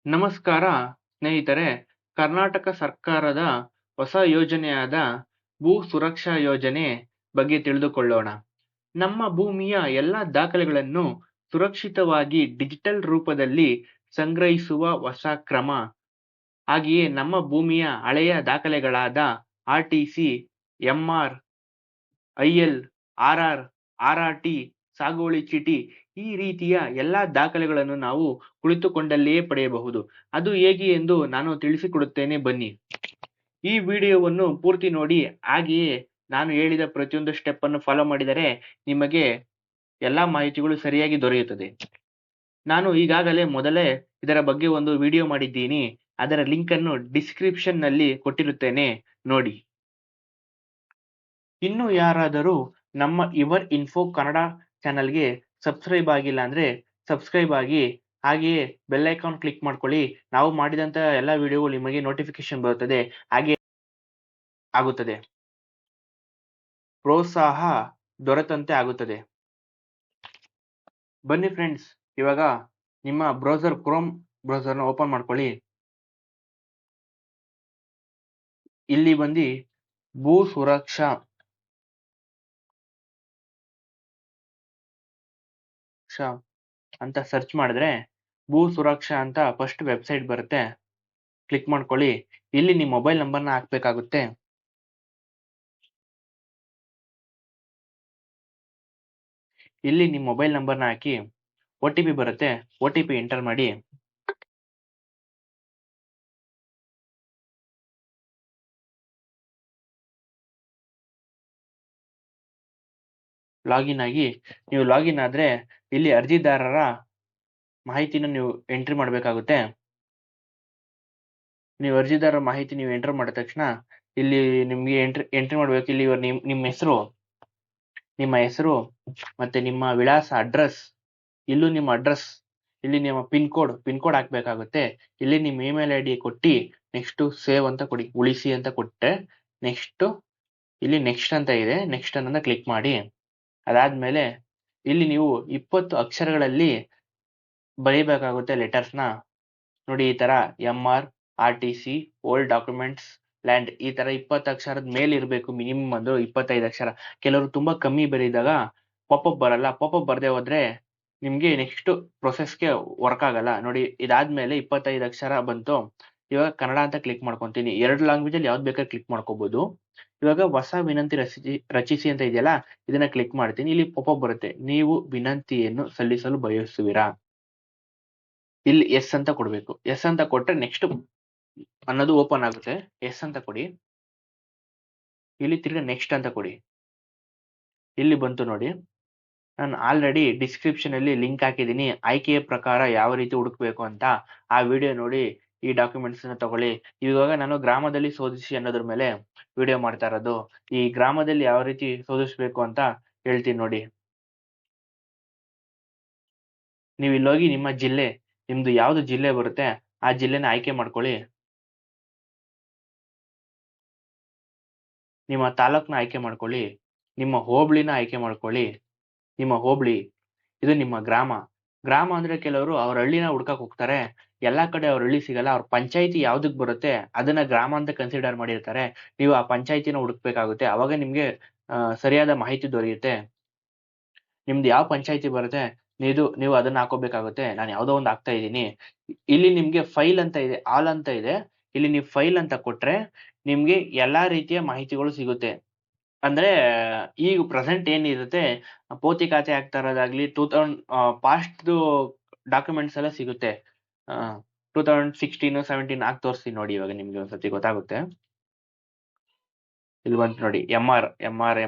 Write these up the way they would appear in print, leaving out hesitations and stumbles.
ನಮಸ್ಕಾರ ಸ್ನೇಹಿತರೆ. ಕರ್ನಾಟಕ ಸರ್ಕಾರದ ಹೊಸ ಯೋಜನೆಯಾದ ಭೂ ಸುರಕ್ಷಾ ಯೋಜನೆ ಬಗ್ಗೆ ತಿಳಿದುಕೊಳ್ಳೋಣ. ನಮ್ಮ ಭೂಮಿಯ ಎಲ್ಲ ದಾಖಲೆಗಳನ್ನು ಸುರಕ್ಷಿತವಾಗಿ ಡಿಜಿಟಲ್ ರೂಪದಲ್ಲಿ ಸಂಗ್ರಹಿಸುವ ಹೊಸ ಕ್ರಮ. ಹಾಗೆಯೇ ನಮ್ಮ ಭೂಮಿಯ ಹಳೆಯ ದಾಖಲೆಗಳಾದ ಆರ್.ಟಿ.ಸಿ, ಎಂ.ಆರ್, ಐ.ಎಲ್, ಆರ್.ಆರ್, ಆರ್.ಆರ್.ಟಿ, ಸಾಗುವಳಿ ಚೀಟಿ ಈ ರೀತಿಯ ಎಲ್ಲಾ ದಾಖಲೆಗಳನ್ನು ನಾವು ಕುಳಿತುಕೊಂಡಲ್ಲಿಯೇ ಪಡೆಯಬಹುದು. ಅದು ಹೇಗೆ ಎಂದು ನಾನು ತಿಳಿಸಿಕೊಡುತ್ತೇನೆ ಬನ್ನಿ. ಈ ವಿಡಿಯೋವನ್ನು ಪೂರ್ತಿ ನೋಡಿ, ಹಾಗೆಯೇ ನಾನು ಹೇಳಿದ ಪ್ರತಿಯೊಂದು ಸ್ಟೆಪ್ ಅನ್ನು ಫಾಲೋ ಮಾಡಿದರೆ ನಿಮಗೆ ಎಲ್ಲಾ ಮಾಹಿತಿಗಳು ಸರಿಯಾಗಿ ದೊರೆಯುತ್ತದೆ. ನಾನು ಈಗಾಗಲೇ ಮೊದಲೇ ಇದರ ಬಗ್ಗೆ ಒಂದು ವಿಡಿಯೋ ಮಾಡಿದ್ದೀನಿ. ಅದರ ಲಿಂಕ್ ಅನ್ನು ಡಿಸ್ಕ್ರಿಪ್ಷನ್ ನಲ್ಲಿ ಕೊಟ್ಟಿರುತ್ತೇನೆ, ನೋಡಿ. ಇನ್ನು ಯಾರಾದರೂ ನಮ್ಮ ಯುವರ್ ಇನ್ಫೋ ಕನ್ನಡ ಚಾನಲ್ಗೆ ಸಬ್ಸ್ಕ್ರೈಬ್ ಆಗಿಲ್ಲ ಅಂದ್ರೆ ಸಬ್ಸ್ಕ್ರೈಬ್ ಆಗಿ, ಹಾಗೆಯೇ ಬೆಲ್ ಐಕಾನ್ ಕ್ಲಿಕ್ ಮಾಡ್ಕೊಳ್ಳಿ. ನಾವು ಮಾಡಿದಂತ ಎಲ್ಲ ವಿಡಿಯೋಗಳು ನಿಮಗೆ ನೋಟಿಫಿಕೇಶನ್ ಬರುತ್ತದೆ, ಹಾಗೆ ಆಗುತ್ತದೆ, ಪ್ರೋತ್ಸಾಹ ದೊರೆತಂತೆ ಆಗುತ್ತದೆ. ಬನ್ನಿ ಫ್ರೆಂಡ್ಸ್, ಇವಾಗ ನಿಮ್ಮ ಬ್ರೌಸರ್ ಕ್ರೋಮ್ ಬ್ರೌಸರ್ನ ಓಪನ್ ಮಾಡ್ಕೊಳ್ಳಿ. ಇಲ್ಲಿ ಬಂದು ಭೂ ಸುರಕ್ಷಾ ಅಂತ ಸರ್ಚ್ ಮಾಡಿದ್ರೆ ಭೂ ಸುರಕ್ಷಾ ಅಂತ ಫಸ್ಟ್ ವೆಬ್ಸೈಟ್ ಬರುತ್ತೆ. ಕ್ಲಿಕ್ ಮಾಡ್ಕೊಳ್ಳಿ. ಇಲ್ಲಿ ನಿಮ್ಮ ಮೊಬೈಲ್ ನಂಬರ್ನ ಹಾಕ್ಬೇಕಾಗುತ್ತೆ. ಇಲ್ಲಿ ನಿಮ್ಮ ಮೊಬೈಲ್ ನಂಬರ್ನ ಹಾಕಿ OTP ಬರುತ್ತೆ, OTP ಎಂಟರ್ ಮಾಡಿ. ಲಾಗಿನ್ ಆಗಿ, ನೀವು ಲಾಗಿನ್ ಆದ್ರೆ ಇಲ್ಲಿ ಅರ್ಜಿದಾರರ ಮಾಹಿತಿನ ನೀವು ಎಂಟ್ರಿ ಮಾಡಬೇಕಾಗುತ್ತೆ. ನೀವು ಅರ್ಜಿದಾರರ ಮಾಹಿತಿ ನೀವು ಎಂಟರ್ ಮಾಡಿದ ತಕ್ಷಣ ಇಲ್ಲಿ ನಿಮ್ಗೆ ಎಂಟ್ರಿ ಮಾಡ್ಬೇಕು. ಇಲ್ಲಿ ನಿಮ್ಮ ಹೆಸರು ಮತ್ತೆ ನಿಮ್ಮ ವಿಳಾಸ, ಅಡ್ರೆಸ್, ಇಲ್ಲೂ ನಿಮ್ಮ ಅಡ್ರೆಸ್, ಇಲ್ಲಿ ನಿಮ್ಮ ಪಿನ್ ಕೋಡ್ ಹಾಕ್ಬೇಕಾಗುತ್ತೆ. ಇಲ್ಲಿ ನಿಮ್ಮ ಇಮೇಲ್ ID ಕೊಟ್ಟು ನೆಕ್ಸ್ಟ್ ಸೇವ್ ಅಂತ ಕೊಡಿ, ಉಳಿಸಿ ಅಂತ ಕೊಟ್ಟೆ. ನೆಕ್ಸ್ಟ್ ಇಲ್ಲಿ ನೆಕ್ಸ್ಟ್ ಅಂತ ಇದೆ, ನೆಕ್ಸ್ಟ್ ಅನ್ನೋದನ್ನ ಕ್ಲಿಕ್ ಮಾಡಿ. ಅದಾದ್ಮೇಲೆ ಇಲ್ಲಿ ನೀವು 20 ಅಕ್ಷರಗಳಲ್ಲಿ ಬರೀಬೇಕಾಗುತ್ತೆ ಲೆಟರ್ಸ್ನ. ನೋಡಿ, ಈ ತರ MR, RTC, old documents, land, ಈ ತರ 20 ಅಕ್ಷರದ ಮೇಲೆ ಇರಬೇಕು. ಮಿನಿಮಮ್ ಒಂದು 25 ಅಕ್ಷರ. ಕೆಲವರು ತುಂಬಾ ಕಮ್ಮಿ ಬರೀದಾಗ ಪಾಪಪ್ ಬರಲ್ಲ. ಪಾಪಪ್ ಬರ್ದೇ ಹೋದ್ರೆ ನಿಮ್ಗೆ ನೆಕ್ಸ್ಟ್ ಪ್ರೊಸೆಸ್ಗೆ ವರ್ಕ್ ಆಗಲ್ಲ. ನೋಡಿ, ಇದಾದ್ಮೇಲೆ 25 ಅಕ್ಷರ ಬಂತು. ಇವಾಗ ಕನ್ನಡ ಅಂತ ಕ್ಲಿಕ್ ಮಾಡ್ಕೊಂತೀನಿ. 2 ಲ್ಯಾಂಗ್ವೇಜ್ ಅಲ್ಲಿ ಯಾವ್ದು ಬೇಕಾದ್ರೆ ಕ್ಲಿಕ್ ಮಾಡ್ಕೋಬಹುದು. ಇವಾಗ ಹೊಸ ವಿನಂತಿ ರಚಿಸಿ ಅಂತ ಇದೆಯಲ್ಲ, ಇದನ್ನ ಕ್ಲಿಕ್ ಮಾಡ್ತೀನಿ. ಇಲ್ಲಿ ಪಾಪಪ್ ಬರುತ್ತೆ, ನೀವು ವಿನಂತಿಯನ್ನು ಸಲ್ಲಿಸಲು ಬಯಸುವಿರಾ? ಇಲ್ಲಿ ಎಸ್ ಅಂತ ಕೊಡ್ಬೇಕು. ಎಸ್ ಅಂತ ಕೊಟ್ರೆ ನೆಕ್ಸ್ಟ್ ಅನ್ನೋದು ಓಪನ್ ಆಗುತ್ತೆ. ಎಸ್ ಅಂತ ಕೊಡಿ. ಇಲ್ಲಿ ತಿರ್ಗಿ ನೆಕ್ಸ್ಟ್ ಅಂತ ಕೊಡಿ. ಇಲ್ಲಿ ಬಂತು ನೋಡಿ. ನಾನು ಆಲ್ರೆಡಿ ಡಿಸ್ಕ್ರಿಪ್ಷನ್ ಅಲ್ಲಿ ಲಿಂಕ್ ಹಾಕಿದ್ದೀನಿ, ಆಯ್ಕೆಯ ಪ್ರಕಾರ ಯಾವ ರೀತಿ ಹುಡುಕ್ಬೇಕು ಅಂತ. ಆ ವಿಡಿಯೋ ನೋಡಿ ಈ ಡಾಕ್ಯುಮೆಂಟ್ಸ್ ನ ತಗೊಳ್ಳಿ. ಇವಾಗ ನಾನು ಗ್ರಾಮದಲ್ಲಿ ಶೋಧಿಸಿ ಅನ್ನೋದ್ರ ಮೇಲೆ ವಿಡಿಯೋ ಮಾಡ್ತಾ ಇರೋದು. ಈ ಗ್ರಾಮದಲ್ಲಿ ಯಾವ ರೀತಿ ಶೋಧಿಸ್ಬೇಕು ಅಂತ ಹೇಳ್ತೀನಿ ನೋಡಿ. ನೀವು ಇಲ್ಲೋಗಿ ನಿಮ್ಮ ಜಿಲ್ಲೆ, ನಿಮ್ದು ಯಾವ್ದು ಜಿಲ್ಲೆ ಬರುತ್ತೆ ಆ ಜಿಲ್ಲೆನ ಆಯ್ಕೆ ಮಾಡ್ಕೊಳ್ಳಿ. ನಿಮ್ಮ ತಾಲೂಕ್ನ ಆಯ್ಕೆ ಮಾಡ್ಕೊಳ್ಳಿ. ನಿಮ್ಮ ಹೋಬಳಿನ ಆಯ್ಕೆ ಮಾಡ್ಕೊಳ್ಳಿ. ನಿಮ್ಮ ಹೋಬಳಿ, ಇದು ನಿಮ್ಮ ಗ್ರಾಮ. ಗ್ರಾಮ ಅಂದ್ರೆ ಕೆಲವರು ಅವ್ರ ಹಳ್ಳಿನ ಹುಡ್ಕಕ್ ಹೋಗ್ತಾರೆ. ಎಲ್ಲಾ ಕಡೆ ಅವ್ರ ಹಳ್ಳಿ ಸಿಗಲ್ಲ. ಅವ್ರ ಪಂಚಾಯತಿ ಯಾವ್ದಕ್ ಬರುತ್ತೆ ಅದನ್ನ ಗ್ರಾಮ ಅಂತ ಕನ್ಸಿಡರ್ ಮಾಡಿರ್ತಾರೆ. ನೀವು ಆ ಪಂಚಾಯತಿನ ಹುಡುಕ್ಬೇಕಾಗುತ್ತೆ. ಅವಾಗ ನಿಮ್ಗೆ ಸರಿಯಾದ ಮಾಹಿತಿ ದೊರೆಯುತ್ತೆ. ನಿಮ್ದು ಯಾವ ಪಂಚಾಯತಿ ಬರುತ್ತೆ ನೀವು ಅದನ್ನ ಹಾಕೋಬೇಕಾಗುತ್ತೆ. ನಾನು ಯಾವ್ದೋ ಒಂದು ಹಾಕ್ತಾ ಇದ್ದೀನಿ. ಇಲ್ಲಿ ನಿಮ್ಗೆ ಫೈಲ್ ಅಂತ ಇದೆ, ಆಲ್ ಅಂತ ಇದೆ. ಇಲ್ಲಿ ನೀವು ಫೈಲ್ ಅಂತ ಕೊಟ್ರೆ ನಿಮ್ಗೆ ಎಲ್ಲಾ ರೀತಿಯ ಮಾಹಿತಿಗಳು ಸಿಗುತ್ತೆ. ಅಂದ್ರೆ ಈಗ ಪ್ರೆಸೆಂಟ್ ಏನಿರುತ್ತೆ, ಪೋತಿ ಖಾತೆ ಆಗ್ತಾ ಇರೋದಾಗ್ಲಿ, 2000 ಡಾಕ್ಯುಮೆಂಟ್ಸ್ ಎಲ್ಲ ಸಿಗುತ್ತೆ. 2016, 17 ಹಾಕಿ ತೋರಿಸ್ತೀನಿ ನೋಡಿ. ಇವಾಗ ನಿಮ್ಗೆ ಒಂದ್ಸತಿ ಗೊತ್ತಾಗುತ್ತೆ. ಇಲ್ಲಿ ಬಂತು ನೋಡಿ, MR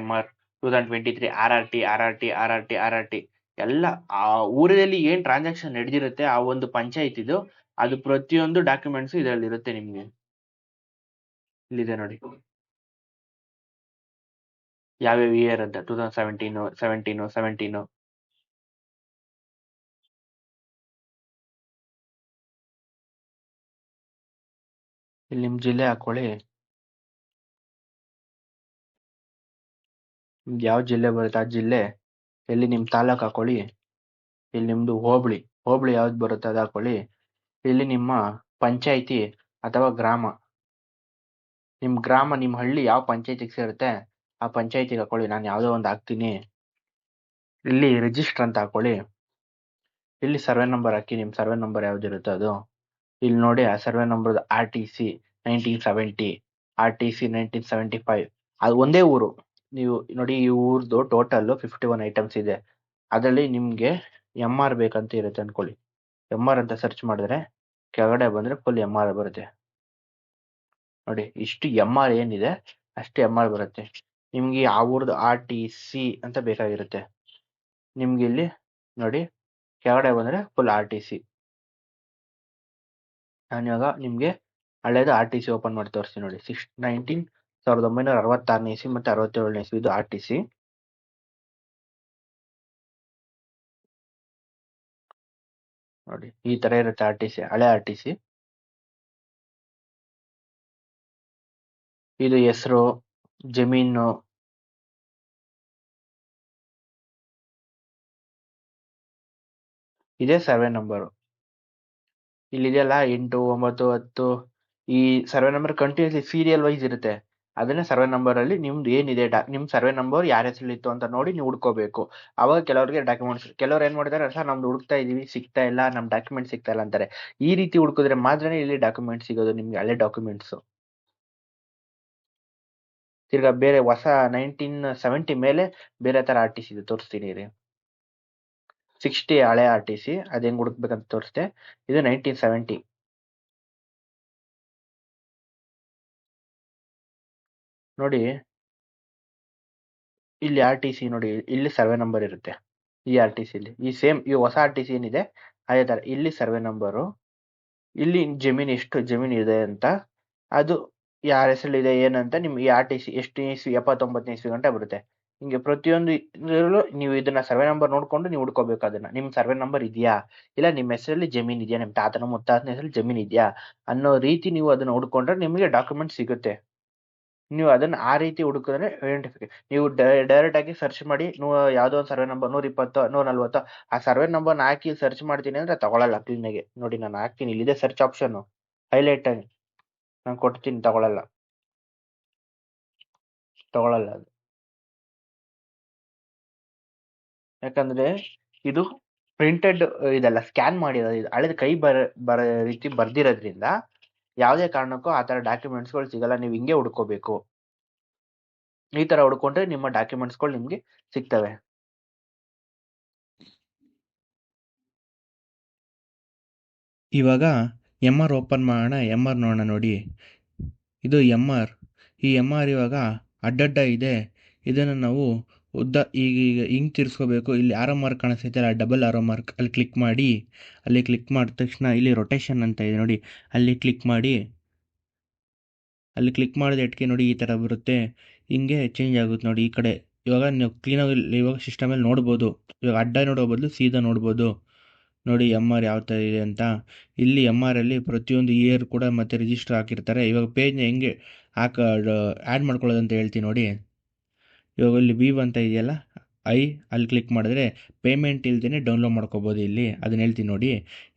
2023, RRT ಎಲ್ಲ ಆ ಊರಲ್ಲಿ ಏನ್ ಟ್ರಾನ್ಸಾಕ್ಷನ್ ನಡೆದಿರುತ್ತೆ ಆ ಒಂದು ಪಂಚಾಯತಿದು, ಅದು ಪ್ರತಿಯೊಂದು ಡಾಕ್ಯುಮೆಂಟ್ಸ್ ಇದರಲ್ಲಿ ಇರುತ್ತೆ ನಿಮ್ಗೆ. ಇಲ್ಲಿದೆ ನೋಡಿ, ಯಾವ್ಯಾವ ಇಯರ್ ಅಂತ. 2017. ಇಲ್ಲಿ ನಿಮ್ ಜಿಲ್ಲೆ ಹಾಕೊಳ್ಳಿ. ನಿಮ್ಗೆ ಯಾವ ಜಿಲ್ಲೆ ಬರುತ್ತೆ ಆ ಜಿಲ್ಲೆ. ಇಲ್ಲಿ ನಿಮ್ ತಾಲೂಕ್ ಹಾಕೊಳ್ಳಿ. ಇಲ್ಲಿ ನಿಮ್ದು ಹೋಬಳಿ ಯಾವ್ದು ಬರುತ್ತೆ ಅದು ಹಾಕೊಳ್ಳಿ. ಇಲ್ಲಿ ನಿಮ್ಮ ಪಂಚಾಯಿತಿ ಅಥವಾ ಗ್ರಾಮ, ನಿಮ್ಮ ಹಳ್ಳಿ ಯಾವ ಪಂಚಾಯಿತಿಗೆ ಸೇರುತ್ತೆ ಆ ಪಂಚಾಯಿತಿಗೆ ಹಾಕೊಳ್ಳಿ. ನಾನು ಯಾವುದೋ ಒಂದು ಹಾಕ್ತೀನಿ. ಇಲ್ಲಿ ರಿಜಿಸ್ಟರ್ ಅಂತ ಹಾಕೊಳ್ಳಿ. ಇಲ್ಲಿ ಸರ್ವೆ ನಂಬರ್ ಹಾಕಿ, ನಿಮ್ಮ ಸರ್ವೆ ನಂಬರ್ ಯಾವ್ದಿರುತ್ತೆ ಅದು. ಇಲ್ಲಿ ನೋಡಿ ಆ ಸರ್ವೆ ನಂಬರ್ RTC 1970, RTC 1975. ಅದು ಒಂದೇ ಊರು. ನೀವು ನೋಡಿ ಈ ಊರ್ದು ಟೋಟಲ್ 51 ಐಟಮ್ಸ್ ಇದೆ. ಅದರಲ್ಲಿ ನಿಮ್ಗೆ MR ಬೇಕಂತ ಇರುತ್ತೆ ಅನ್ಕೊಳ್ಳಿ. MR ಅಂತ ಸರ್ಚ್ ಮಾಡಿದ್ರೆ ಕೆಳಗಡೆ ಬಂದ್ರೆ ಫುಲ್ MR ಬರುತ್ತೆ. ನೋಡಿ ಇಷ್ಟು MR ಏನಿದೆ ಅಷ್ಟು MR ಬರುತ್ತೆ. ನಿಮ್ಗೆ ಆ ಊರ್ದು RTC ಅಂತ ಬೇಕಾಗಿರುತ್ತೆ. ನಿಮ್ಗೆ ಇಲ್ಲಿ ನೋಡಿ ಕೆಳಗಡೆ ಬಂದ್ರೆ ಫುಲ್ RTC. ನಾನು ಇವಾಗ ನಿಮ್ಗೆ ಹಳೇದು RTC ಓಪನ್ ಮಾಡಿ ತೋರಿಸ್ತೀನಿ ನೋಡಿ. 1966ನೇ ಇಸ್ವಿ ಮತ್ತೆ 67ನೇ ಇಸ್ವಿ ಇದು RTC. ನೋಡಿ ಈ ತರ ಇರುತ್ತೆ RTC, ಹಳೆ RTC. ಇದು ಹೆಸರು, ಜಮೀನು, ಇದೇ ಸರ್ವೆ ನಂಬರು. ಇಲ್ಲಿದೆಯಲ್ಲ 8, 9, 10 ಈ survey number continuously serial wise ಇರುತ್ತೆ. ಅದನ್ನೇ ಸರ್ವೆ ನಂಬರ್ ಅಲ್ಲಿ ನಿಮ್ದು ಏನಿದೆ ನಿಮ್ ಸರ್ವೆ ನಂಬರ್ ಯಾರ ಹೆಸರಿತ್ತು ಅಂತ ನೋಡಿ ನೀವು ಹುಡ್ಕೋಬೇಕು. ಅವಾಗ ಕೆಲವರಿಗೆ ಡಾಕ್ಯುಮೆಂಟ್ಸ್, ಕೆಲವ್ರು ಏನ್ ಮಾಡ್ತಾರೆ ಸರ್ ನಮ್ದು ಹುಡುಕ್ತಾ ಇದೀವಿ ಸಿಗ್ತಾ ಇಲ್ಲ, ನಮ್ ಡಾಕ್ಯುಮೆಂಟ್ ಸಿಗ್ತಾ ಇಲ್ಲ ಅಂತಾರೆ. ಈ ರೀತಿ ಹುಡ್ಕಿದ್ರೆ ಮಾತ್ರನೇ ಇಲ್ಲಿ ಡಾಕ್ಯುಮೆಂಟ್ ಸಿಗೋದು ನಿಮ್ಗೆ, ಹಳೆ ಡಾಕ್ಯುಮೆಂಟ್ಸ್. ತಿರ್ಗಾ ಬೇರೆ ಹೊಸ 1970 ಮೇಲೆ ಬೇರೆ ತರ RTC ಇದೆ, ತೋರಿಸ್ತೀನಿ ರೀ. 60 ಹಳೆ RTC, ಅದ್ ಹೆಂಗ್ ಹುಡುಕ್ಬೇಕಂತ ತೋರಿಸ್ದೆ. ಇದು 1970. ನೋಡಿ ಇಲ್ಲಿ RTC ನೋಡಿ, ಇಲ್ಲಿ ಸರ್ವೆ ನಂಬರ್ ಇರುತ್ತೆ ಈ RTC ಇಲ್ಲಿ. ಈ ಸೇಮ್ ಈ ಹೊಸ RTC ಏನಿದೆ ಅದೇ ತರ ಇಲ್ಲಿ ಸರ್ವೆ ನಂಬರು, ಇಲ್ಲಿ ಜಮೀನ್ ಎಷ್ಟು ಜಮೀನ್ ಇದೆ ಅಂತ, ಅದು ಯಾರ ಹೆಸರಲ್ಲಿದೆ ಏನಂತ ನಿಮ್ ಈ RTC ಎಷ್ಟು ಇಸ್ವಿ 79ನೇ ಇಸ್ವಿ ಗಂಟೆ ಬರುತ್ತೆ. ಹಿಂಗೆ ಪ್ರತಿಯೊಂದು ನೀವು ಇದನ್ನ ಸರ್ವೆ ನಂಬರ್ ನೋಡ್ಕೊಂಡು ನೀವು ಹುಡ್ಕೋಬೇಕು. ಅದನ್ನ ನಿಮ್ ಸರ್ವೆ ನಂಬರ್ ಇದೆಯಾ ಇಲ್ಲ ನಿಮ್ಮ ಹೆಸರಲ್ಲಿ ಜಮೀನ್ ಇದೆಯಾ, ನಿಮ್ ತಾತನ ಮುತ್ತಾತನ ಹೆಸರಲ್ಲಿ ಜಮೀನ್ ಇದೆಯಾ ಅನ್ನೋ ರೀತಿ ನೀವು ಅದನ್ನ ಹುಡ್ಕೊಂಡ್ರೆ ನಿಮಗೆ ಡಾಕ್ಯುಮೆಂಟ್ ಸಿಗುತ್ತೆ. ನೀವು ಅದನ್ನ ಆ ರೀತಿ ಹುಡುಕಿದ್ರೆ ಐಡೆಂಟಿಫಿಕೇಶನ್. ನೀವು ಡೈರೆಕ್ಟ್ ಆಗಿ ಸರ್ಚ್ ಮಾಡಿ ಯಾವ್ದೋ ಒಂದು ಸರ್ವೆ ನಂಬರ್ 120 140 ಆ ಸರ್ವೆ ನಂಬರ್ ಹಾಕಿ ಸರ್ಚ್ ಮಾಡ್ತೀನಿ ಅಂದ್ರೆ ತಗೊಳಲ್ಲ ಕ್ಲೀನಾಗೆ. ನೋಡಿ ನಾನು ಹಾಕ್ತೀನಿ, ಇಲ್ಲಿದೆ ಸರ್ಚ್ ಆಪ್ಷನ್ ಹೈಲೈಟ್ ಆಗಿ ನಾನು ಕೊಡ್ತೀನಿ, ತಗೊಳಲ್ಲ ಅದು. ಯಾಕಂದ್ರೆ ಇದು ಪ್ರಿಂಟೆಡ್ ಇದೆಲ್ಲ ಸ್ಕ್ಯಾನ್ ಮಾಡಿರೋದು, ಇದು ಹಳೇದು ಕೈ ಬರ ರೀತಿ ಬರ್ದಿರೋದ್ರಿಂದ ಯಾವುದೇ ಕಾರಣಕ್ಕೂ ಆ ತರ ಡಾಕ್ಯುಮೆಂಟ್ಸ್ಗಳು ಸಿಗಲ್ಲ. ನೀವು ಹಿಂಗೆ ಹುಡ್ಕೋಬೇಕು. ಈ ತರ ಹುಡ್ಕೊಂಡ್ರೆ ನಿಮ್ಮ ಡಾಕ್ಯುಮೆಂಟ್ಸ್ಗಳು ನಿಮ್ಗೆ ಸಿಗ್ತವೆ. ಇವಾಗ MR ಓಪನ್ ಮಾಡೋಣ, MR ನೋಡೋಣ. ನೋಡಿ ಇದು MR. ಈ MR ಇವಾಗ ಅಡ್ಡಡ್ಡ ಇದೆ. ಇದನ್ನು ನಾವು ಉದ್ದ ಈಗ ಹಿಂಗೆ ತಿರ್ಸ್ಕೋಬೇಕು. ಇಲ್ಲಿ ಆರೋ ಮಾರ್ಕ್ ಕಾಣಿಸ್ತೈತೆ ಅಲ್ಲ, ಡಬಲ್ ಆರೋ ಮಾರ್ಕ್ ಅಲ್ಲಿ ಕ್ಲಿಕ್ ಮಾಡಿ. ಅಲ್ಲಿ ಕ್ಲಿಕ್ ಮಾಡಿದ ತಕ್ಷಣ ಇಲ್ಲಿ ರೊಟೇಷನ್ ಅಂತ ಇದೆ ನೋಡಿ, ಅಲ್ಲಿ ಕ್ಲಿಕ್ ಮಾಡಿ. ಅಲ್ಲಿ ಕ್ಲಿಕ್ ಮಾಡಿದ ಎಟ್ಕೆ ನೋಡಿ ಈ ಥರ ಬರುತ್ತೆ, ಹಿಂಗೆ ಚೇಂಜ್ ಆಗುತ್ತೆ ನೋಡಿ ಈ ಕಡೆ. ಇವಾಗ ನೀವು ಕ್ಲೀನಾಗಿ ಇವಾಗ ಸಿಸ್ಟಮಲ್ಲಿ ನೋಡ್ಬೋದು. ಇವಾಗ ಅಡ್ಡ ನೋಡೋ ಬದಲು ಸೀದಾ ನೋಡ್ಬೋದು. ನೋಡಿ MR ಯಾವ ಥರ ಇದೆ ಅಂತ. ಇಲ್ಲಿ MRಲ್ಲಿ ಪ್ರತಿಯೊಂದು ಇಯರ್ ಕೂಡ ಮತ್ತೆ ರಿಜಿಸ್ಟರ್ ಹಾಕಿರ್ತಾರೆ. ಇವಾಗ ಪೇಜ್ನ ಹೆಂಗೆ ಆ್ಯಡ್ ಮಾಡ್ಕೊಳ್ಳೋದು ಅಂತ ಹೇಳ್ತೀನಿ ನೋಡಿ. ಇವಾಗ ಇಲ್ಲಿ ವೀವ್ ಅಂತ ಇದೆಯಲ್ಲ ಅಲ್ಲಿ ಕ್ಲಿಕ್ ಮಾಡಿದ್ರೆ ಪೇಮೆಂಟ್ ಇಲ್ದೇ ಡೌನ್ಲೋಡ್ ಮಾಡ್ಕೋಬೋದು. ಇಲ್ಲಿ ಅದನ್ನ ಹೇಳ್ತೀನಿ ನೋಡಿ.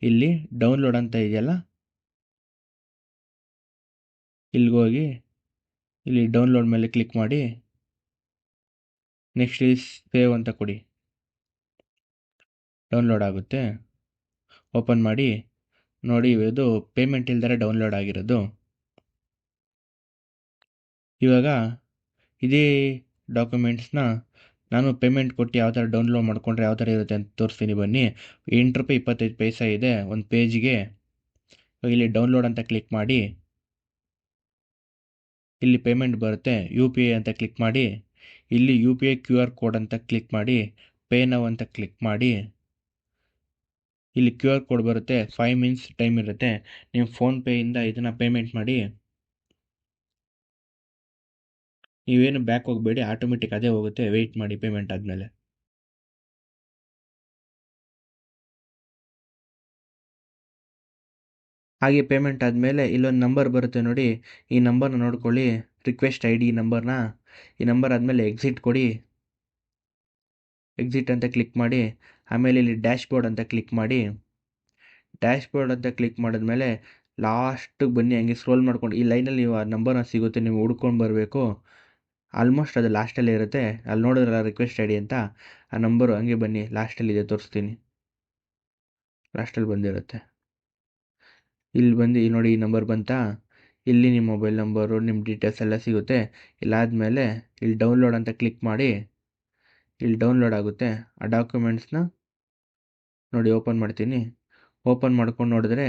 ಇಲ್ಲಿ ಡೌನ್ಲೋಡ್ ಅಂತ ಇದೆಯಲ್ಲ, ಇಲ್ಲಿಗೆ ಹೋಗಿ ಇಲ್ಲಿ ಡೌನ್ಲೋಡ್ ಮೇಲೆ ಕ್ಲಿಕ್ ಮಾಡಿ. ನೆಕ್ಸ್ಟ್ ಇಲ್ಲಿ ಸೇವ್ ಅಂತ ಕೊಡಿ, ಡೌನ್ಲೋಡ್ ಆಗುತ್ತೆ. ಓಪನ್ ಮಾಡಿ ನೋಡಿ, ಇದು ಪೇಮೆಂಟ್ ಇಲ್ದರೆ ಡೌನ್ಲೋಡ್ ಆಗಿರೋದು. ಇವಾಗ ಇದೇ ಡಾಕ್ಯುಮೆಂಟ್ಸ್ನ ನಾನು ಪೇಮೆಂಟ್ ಕೊಟ್ಟು ಯಾವ ಥರ ಡೌನ್ಲೋಡ್ ಮಾಡಿಕೊಂಡ್ರೆ ಯಾವ ಥರ ಇರುತ್ತೆ ಅಂತ ತೋರಿಸ್ತೀನಿ ಬನ್ನಿ. ₹8.25 ಇದೆ ಒಂದು ಪೇಜ್ಗೆ. ಇಲ್ಲಿ ಡೌನ್ಲೋಡ್ ಅಂತ ಕ್ಲಿಕ್ ಮಾಡಿ. ಇಲ್ಲಿ ಪೇಮೆಂಟ್ ಬರುತ್ತೆ, UPI ಅಂತ ಕ್ಲಿಕ್ ಮಾಡಿ. ಇಲ್ಲಿ UPI QR ಕೋಡ್ ಅಂತ ಕ್ಲಿಕ್ ಮಾಡಿ. ಪೇ ನೌ ಅಂತ ಕ್ಲಿಕ್ ಮಾಡಿ. ಇಲ್ಲಿ QR ಕೋಡ್ ಬರುತ್ತೆ, 5 ಮಿನಿಟ್ಸ್ ಟೈಮ್ ಇರುತ್ತೆ. ನೀವು ಫೋನ್ಪೇಯಿಂದ ಇದನ್ನು ಪೇಮೆಂಟ್ ಮಾಡಿ. ನೀವೇನು ಬ್ಯಾಕ್ ಹೋಗಬೇಡಿ, ಆಟೋಮೆಟಿಕ್ ಅದೇ ಹೋಗುತ್ತೆ. ವೆಯ್ಟ್ ಮಾಡಿ ಪೇಮೆಂಟ್ ಆದಮೇಲೆ. ಹಾಗೆ ಪೇಮೆಂಟ್ ಆದಮೇಲೆ ಇಲ್ಲೊಂದು ನಂಬರ್ ಬರುತ್ತೆ ನೋಡಿ, ಈ ನಂಬರ್ನ ನೋಡ್ಕೊಳ್ಳಿ. ರಿಕ್ವೆಸ್ಟ್ ID ನಂಬರ್ನ, ಈ ನಂಬರ್ ಆದಮೇಲೆ ಎಕ್ಸಿಟ್ ಕೊಡಿ. ಎಕ್ಸಿಟ್ ಅಂತ ಕ್ಲಿಕ್ ಮಾಡಿ. ಆಮೇಲೆ ಇಲ್ಲಿ ಡ್ಯಾಶ್ ಬೋರ್ಡ್ ಅಂತ ಕ್ಲಿಕ್ ಮಾಡಿ. ಡ್ಯಾಶ್ ಬೋರ್ಡ್ ಅಂತ ಕ್ಲಿಕ್ ಮಾಡಿದ್ಮೇಲೆ ಲಾಸ್ಟಿಗೆ ಬನ್ನಿ, ಹಂಗೆ ಸ್ಕ್ರೋಲ್ ಮಾಡ್ಕೊಂಡು ಈ ಲೈನಲ್ಲಿ ನೀವು ಆ ನಂಬರ್ನ ಸಿಗುತ್ತೆ, ನೀವು ಹುಡ್ಕೊಂಡು ಬರಬೇಕು. ಆಲ್ಮೋಸ್ಟ್ ಅದು ಲಾಸ್ಟಲ್ಲಿ ಇರುತ್ತೆ, ಅಲ್ಲಿ ನೋಡಿದ್ರಲ್ಲ ರಿಕ್ವೆಸ್ಟ್ ಐ ಡಿ ಅಂತ, ಆ ನಂಬರು ಹಂಗೆ ಬನ್ನಿ, ಲಾಸ್ಟಲ್ಲಿದೆ ತೋರಿಸ್ತೀನಿ, ಲಾಸ್ಟಲ್ಲಿ ಬಂದಿರುತ್ತೆ. ಇಲ್ಲಿ ಬಂದು ಇಲ್ಲಿ ನೋಡಿ, ಈ ನಂಬರ್ ಬಂತಾ, ಇಲ್ಲಿ ನಿಮ್ಮ ಮೊಬೈಲ್ ನಂಬರು, ನಿಮ್ಮ ಡೀಟೇಲ್ಸ್ ಎಲ್ಲ ಸಿಗುತ್ತೆ. ಇಲ್ಲಾದಮೇಲೆ ಇಲ್ಲಿ ಡೌನ್ಲೋಡ್ ಅಂತ ಕ್ಲಿಕ್ ಮಾಡಿ, ಇಲ್ಲಿ ಡೌನ್ಲೋಡ್ ಆಗುತ್ತೆ. ಆ ಡಾಕ್ಯುಮೆಂಟ್ಸ್ನ ನೋಡಿ ಓಪನ್ ಮಾಡ್ತೀನಿ. ಓಪನ್ ಮಾಡ್ಕೊಂಡು ನೋಡಿದ್ರೆ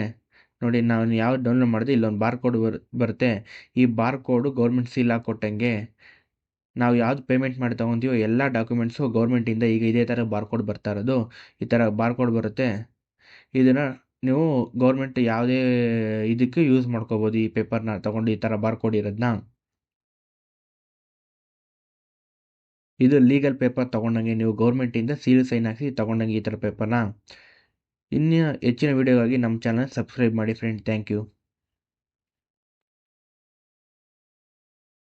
ನೋಡಿ, ನಾನು ಯಾವ್ದು ಡೌನ್ಲೋಡ್ ಮಾಡಿದೆ ಇಲ್ಲೊಂದು ಬಾರ್ ಕೋಡ್ ಬರುತ್ತೆ. ಈ ಬಾರ್ ಕೋಡು ಗೌರ್ಮೆಂಟ್ ಸೀಲ್ ಹಾಕ್ಕೊಟ್ಟಂಗೆ ನಾವು ಯಾವ್ದು ಪೇಮೆಂಟ್ ಮಾಡಿ ತೊಗೊತೀವೋ ಎಲ್ಲ ಡಾಕ್ಯುಮೆಂಟ್ಸು ಗೌರ್ಮೆಂಟಿಂದ ಈಗ ಇದೇ ಥರ ಬಾರ್ ಕೋಡ್ ಬರ್ತಾ ಇರೋದು. ಈ ಥರ ಬಾರ್ ಕೋಡ್ ಬರುತ್ತೆ. ಇದನ್ನು ನೀವು ಗೌರ್ಮೆಂಟ್ ಯಾವುದೇ ಇದಕ್ಕೆ ಯೂಸ್ ಮಾಡ್ಕೋಬೋದು. ಈ ಪೇಪರ್ನ ತೊಗೊಂಡು ಈ ಥರ ಬಾರ್ ಕೋಡ್ ಇರೋದನ್ನ, ಇದು ಲೀಗಲ್ ಪೇಪರ್ ತೊಗೊಂಡಂಗೆ, ನೀವು ಗೌರ್ಮೆಂಟಿಂದ ಸೀಲ್ ಸೈನ್ ಹಾಕಿ ತೊಗೊಂಡಂಗೆ ಈ ಥರ ಪೇಪರ್ನ. ಇನ್ನು ಹೆಚ್ಚಿನ ವೀಡಿಯೋಗಾಗಿ ನಮ್ಮ ಚಾನಲ್ ಸಬ್ಸ್ಕ್ರೈಬ್ ಮಾಡಿ ಫ್ರೆಂಡ್. Thank you.